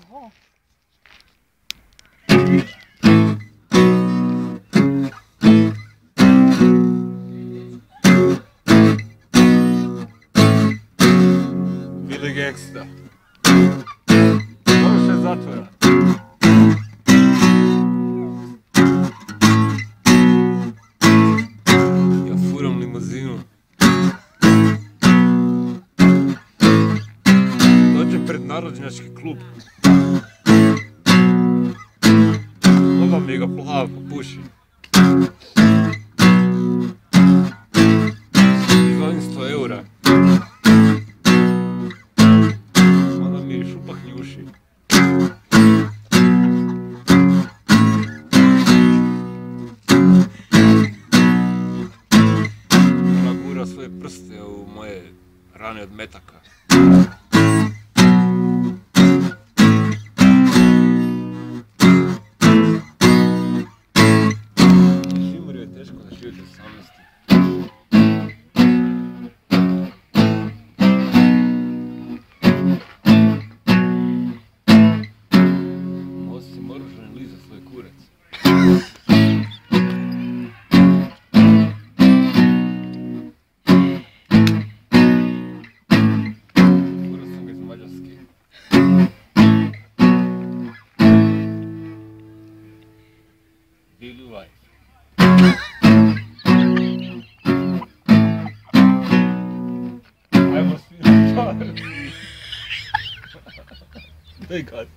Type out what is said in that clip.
Aha. Bili Gangsta. Još je zatvoren. Ja furam limuzinu. Dođem pred narodnjački klub. Odmah mi ga plava popuši. Izvadim 100 eura. Onda mi šupak njuši. Ona gura svoje prste u moje rane od metaka. Šimurio je teško da živjeti u samnosti. Osim oružan liza svoj kurac. Furao sam ga iz Mađarske. Daily life. Ajmo svi na to. Thank God.